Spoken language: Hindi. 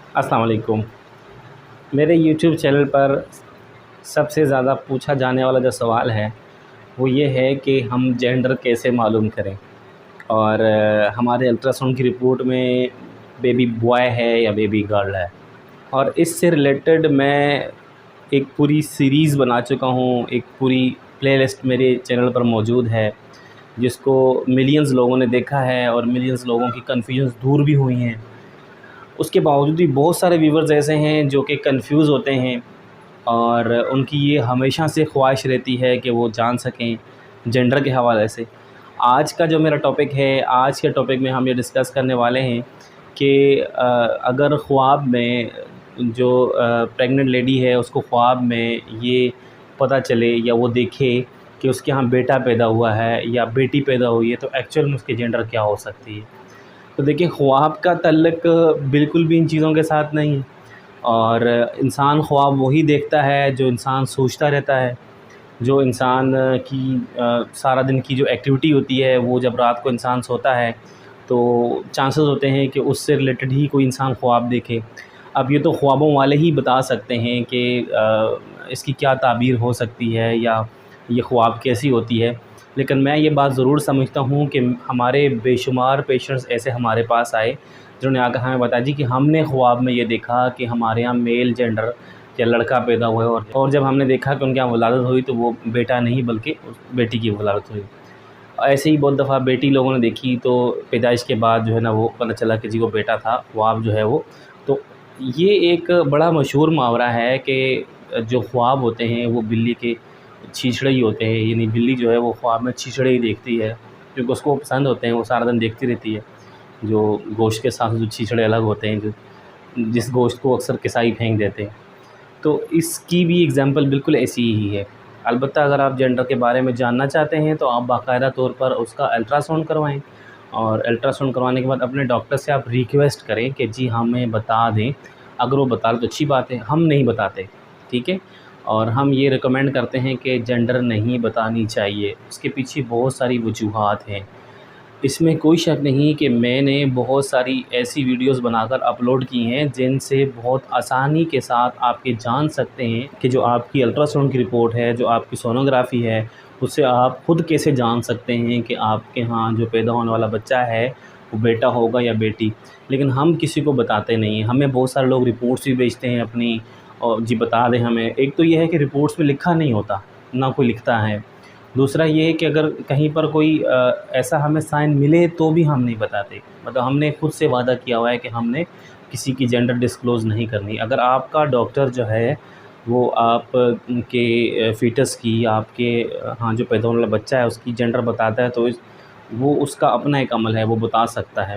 अस्सलाम वालेकुम। मेरे यूट्यूब चैनल पर सबसे ज़्यादा पूछा जाने वाला जो सवाल है वो ये है कि हम जेंडर कैसे मालूम करें और हमारे अल्ट्रासाउंड की रिपोर्ट में बेबी बॉय है या बेबी गर्ल है। और इससे रिलेटेड मैं एक पूरी सीरीज़ बना चुका हूँ, एक पूरी प्लेलिस्ट मेरे चैनल पर मौजूद है जिसको मिलियंस लोगों ने देखा है और मिलियंस लोगों की कन्फ्यूजन्स दूर भी हुई हैं। उसके बावजूद भी बहुत सारे व्यूवर्स ऐसे हैं जो कि कंफ्यूज होते हैं और उनकी ये हमेशा से ख्वाहिश रहती है कि वो जान सकें जेंडर के हवाले से। आज का जो मेरा टॉपिक है, आज के टॉपिक में हम ये डिस्कस करने वाले हैं कि अगर ख्वाब में जो प्रेग्नेंट लेडी है उसको ख्वाब में ये पता चले या वो देखे कि उसके यहाँ बेटा पैदा हुआ है या बेटी पैदा हुई है, तो एक्चुअल में उसकी जेंडर क्या हो सकती है। तो देखिए, ख्वाब का ताल्लुक बिल्कुल भी इन चीज़ों के साथ नहीं है और इंसान ख्वाब वही देखता है जो इंसान सोचता रहता है। जो इंसान की सारा दिन की जो एक्टिविटी होती है वो जब रात को इंसान सोता है तो चांसेस होते हैं कि उससे रिलेटेड ही कोई इंसान ख्वाब देखे। अब ये तो ख्वाबों वाले ही बता सकते हैं कि इसकी क्या ताबीर हो सकती है या ये ख्वाब कैसी होती है। लेकिन मैं ये बात ज़रूर समझता हूँ कि हमारे बेशुमार पेशेंट्स ऐसे हमारे पास आए जिन्होंने आकर हमें बताया जी कि हमने ख्वाब में ये देखा कि हमारे यहाँ मेल जेंडर या लड़का पैदा हुआ है और जब हमने देखा कि उनके यहाँ वलादत हुई तो वो बेटा नहीं बल्कि बेटी की वलादत हुई। ऐसे ही बहुत दफ़ा बेटी लोगों ने देखी तो पैदाइश के बाद जो है ना वो पता चला कि जी वो बेटा था, ख्वाब जो है वो। तो ये एक बड़ा मशहूर मुहावरा है कि जो ख्वाब होते हैं वो बिल्ली के छीछड़े ही होते हैं, यानी बिल्ली जो है वो ख्वाब में छीछड़े ही देखती है क्योंकि उसको पसंद होते हैं, वो सारा दिन देखती रहती है। जो गोश्त के साथ जो छीछड़े अलग होते हैं, जो जिस गोश्त को अक्सर कसाई फेंक देते हैं, तो इसकी भी एग्ज़ाम्पल बिल्कुल ऐसी ही है। अलबत्ता अगर आप जेंडर के बारे में जानना चाहते हैं तो आप बाकायदा तौर पर उसका अल्ट्रासाउंड करवाएँ और अल्ट्रासाउंड करवाने के बाद अपने डॉक्टर से आप रिक्वेस्ट करें कि जी हमें बता दें। अगर वो बता दें तो अच्छी बात है, हम नहीं बताते, ठीक है? और हम ये रिकमेंड करते हैं कि जेंडर नहीं बतानी चाहिए। उसके पीछे बहुत सारी वजूहात हैं। इसमें कोई शक नहीं कि मैंने बहुत सारी ऐसी वीडियोस बनाकर अपलोड की हैं जिनसे बहुत आसानी के साथ आप ये जान सकते हैं कि जो आपकी अल्ट्रासाउंड की रिपोर्ट है, जो आपकी सोनोग्राफ़ी है, उससे आप खुद कैसे जान सकते हैं कि आपके यहाँ जो पैदा होने वाला बच्चा है वो बेटा होगा या बेटी। लेकिन हम किसी को बताते नहीं हैं। हमें बहुत सारे लोग रिपोर्ट्स भी भेजते हैं अपनी और जी बता दें हमें। एक तो ये है कि रिपोर्ट्स में लिखा नहीं होता, ना कोई लिखता है। दूसरा ये है कि अगर कहीं पर कोई ऐसा हमें साइन मिले तो भी हम नहीं बताते। मतलब हमने खुद से वादा किया हुआ है कि हमने किसी की जेंडर डिस्क्लोज़ नहीं करनी। अगर आपका डॉक्टर जो है वो आप के फ़ीटस की, आपके हाँ, जो पैदा होने वाला बच्चा है उसकी जेंडर बताता है तो वो उसका अपना एक अमल है, वो बता सकता है।